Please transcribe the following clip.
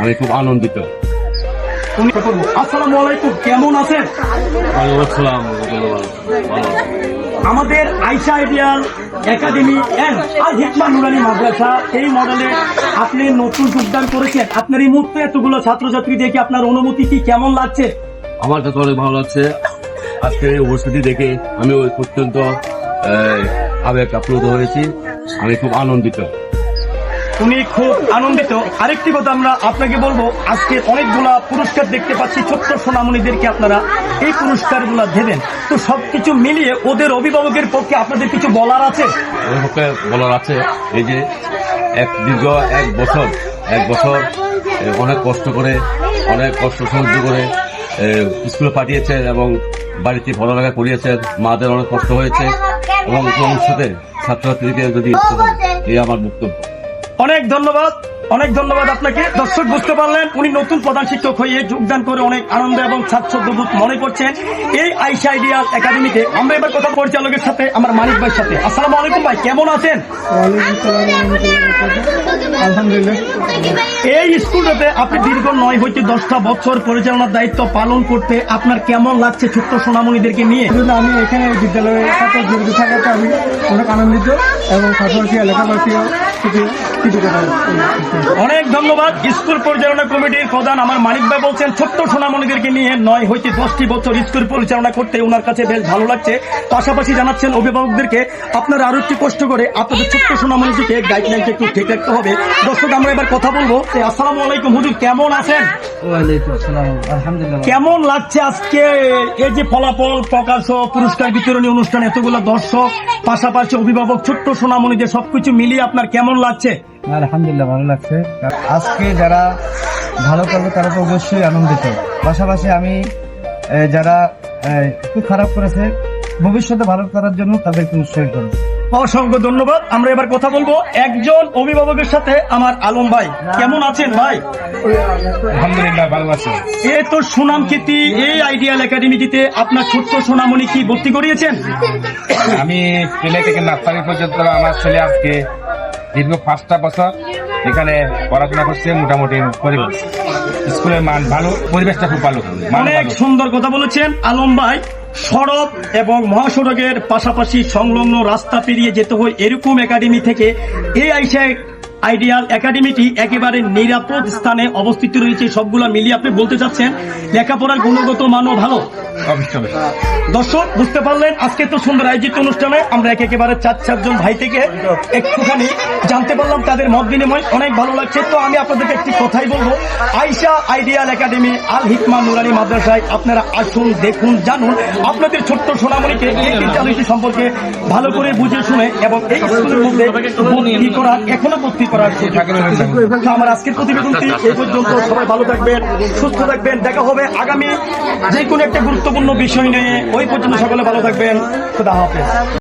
আমি খুব আনন্দিত। আসসালামু আলাইকুম, কেমন আছেন? আমাদের আয়েশা আইডিয়াল একাডেমি এন্ড আল হিকমা নুরানি মাদ্রাসা এই মডেলে আপনি নতুন যোগদান করেছেন। আপনার এই মুহূর্তে এতগুলো ছাত্রছাত্রী দেখে আপনার অনুভূতি কি কেমন লাগছে? আমার কাছে অনেক ভালো লাগছে। আজকের এই উপস্থিতি দেখে আমি ওই অত্যন্ত আবেগ আপ্লুত হয়েছি। আমি খুব আনন্দিত। উনি খুব আনন্দিত। আরেকটি কথা আমরা আপনাকে বলবো, আজকে অনেকগুলা পুরস্কার দেখতে পাচ্ছি, ছোট্ট সোনামণিদেরকে আপনারা এই পুরস্কারগুলো দেবেন। তো সবকিছু মিলিয়ে ওদের অভিভাবকের পক্ষে আপনাদের কিছু বলার আছে? অভিভাবককে বলার আছে, এই যে দীর্ঘ এক বছর অনেক কষ্ট করে, অনেক কষ্ট সহ্য করে স্কুলে পাঠিয়েছেন এবং বাড়িতে পড়ালেখা করিয়েছেন। মাদের অনেক কষ্ট হয়েছে এবং ভবিষ্যতে ছাত্রছাত্রীকে যদি এই আমার বক্তব্য। অনেক ধন্যবাদ, অনেক ধন্যবাদ আপনাকে। দর্শক বুঝতে পারলেন, উনি নতুন প্রধান শিক্ষক হয়ে যোগদান করে অনেক আনন্দ এবং স্বাচ্ছন্দ্যবোধ মনে করছেন এই আয়েশা আইডিয়াল একাডেমিতে। আমরা এবার কথা পরিচালকের সাথে, আমার মানিক ভাইয়ের সাথে। আসসালামু আলাইকুম ভাই, কেমন আছেন? আলহামদুলিল্লাহ। এই স্কুলটাতে আপনি দীর্ঘ 9 হইতে 10টা বছর পরিচালনার দায়িত্ব পালন করতে আপনার কেমন লাগছে ছোট্ট সোনামণিদেরকে নিয়ে? আমি এখানে বিদ্যালয়ের সাথে জড়িত থাকাতে আমি অনেক আনন্দিত এবং পাশাপাশি এলাকাবাসীও অনেক ধন্যবাদ। স্কুল পরিচালনা কমিটির প্রধান আমার মানিক ভাই বলছেন ছোট্ট সোনামণিদেরকে নিয়ে 9 হইতে 10টি বছর স্কুল পরিচালনা করতে ওনার কাছে বেশ ভালো লাগছে। পাশাপাশি জানাচ্ছেন অভিভাবকদেরকে আপনারা আরো একটু কষ্ট করে আপনাদের ছোট্ট সোনামণিটিকে গাইডলাইনটা একটু ঠিক রাখতে হবে। দর্শক আমরা এবার কথা বলবো। আসসালামু আলাইকুম হুজুর, কেমন আছেন? আলহামদুলিল্লাহ। কেমন লাগছে আজকে এই যে ফলাফল প্রকাশ ও পুরস্কার বিতরণী অনুষ্ঠান, এতগুলো দর্শক পাশাপাশি অভিভাবক ছোট্ট সোনামণিদের সবকিছু মিলিয়ে আপনার কেমন লাগছে? আলহামদুলিল্লাহ, ভালো লাগছে। আজকে যারা ভালো করবে তারা তো অবশ্যই আনন্দিত। পাশাপাশি আমি যারা একটু খারাপ করেছে ভবিষ্যতে ভালো করার জন্য তাদেরকে উৎসাহিত করবো। অসংখ্য ধন্যবাদ। আমরা এবার কথা বলবো একজন অভিভাবকের সাথে, আমার আলম ভাই। কেমন আছেন ভাই? আলহামদুলিল্লাহ, ভালো আছে। এ তো সুনাম খ্যাতি এই আইডিয়াল একাডেমিটিতে আপনার ছোট্ট সোনামণি কি ভর্তি করিয়েছেন? আমি ছেলে থেকে নার্সারি পর্যন্ত আমার ছেলে আজকে দীর্ঘ 5টা বছর এখানে পড়াশোনা করছে। মোটামুটি স্কুলের মান ভালো, পরিবেশটা খুব ভালো। অনেক সুন্দর কথা বলেছেন আলম ভাই। সড়ক এবং মহাসড়কের পাশাপাশি সংলগ্ন রাস্তা পেরিয়ে যেতে হয় এরকম একাডেমি থেকে এই আয়েশা আইডিয়াল একাডেমিটি একেবারে নিরাপদ স্থানে অবস্থিত রয়েছে। সবগুলা মিলিয়ে আপনি বলতে চাচ্ছেন লেখাপড়ার গুণগত মানও ভালো। দর্শক বুঝতে পারলেন, আজকে তো সুন্দর আয়োজিত অনুষ্ঠানে আমরা একেবারে 4জন ভাই থেকে একটুখানি জানতে পারলাম তাদের মত বিনিময়। অনেক ভালো লাগছে। তো আমি আপনাদেরকে একটি কথাই বলবো, আয়েশা আইডিয়াল একাডেমি আল হিকমা নুরানি মাদ্রাসায় আপনারা আসুন, দেখুন, জানুন। আপনাদের ছোট্ট সোনামণিকে এই বিদ্যালয়টি সম্পর্কে ভালো করে বুঝে শুনে এবং এই স্কুলের মধ্যে ভর্তি করার, এখনো ভর্তি করার। আমার আজকের প্রতিবেদনটি এই পর্যন্ত। সবাই ভালো থাকবেন, সুস্থ থাকবেন। দেখা হবে আগামী যে কোনো একটা গুরুত্বপূর্ণ বিষয় নিয়ে। ওই পর্যন্ত সকলে ভালো থাকবেন। খোদা হাফেজ।